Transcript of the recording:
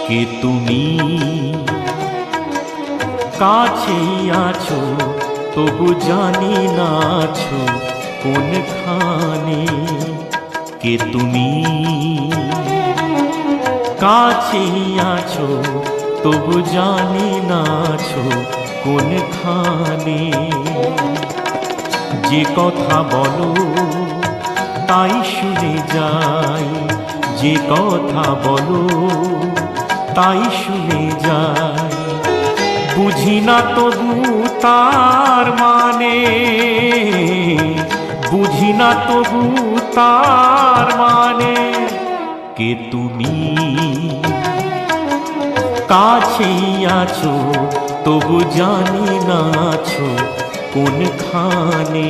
কে তুমি? কাছেই আছো তবু জানি না আছো কোনখানে। কে তুমি? কাছেই আছো তবু জানি না আছো কোনখানে। যে কথা বলো তাই শুনে যাই, যে কথা বলো তাই শুনে যাই। বুঝি না তবু তার মানে, বুঝি না তবু তার মানে। কে তুমি? কাছেই আছো তবু জানি না আছো কোনখানে।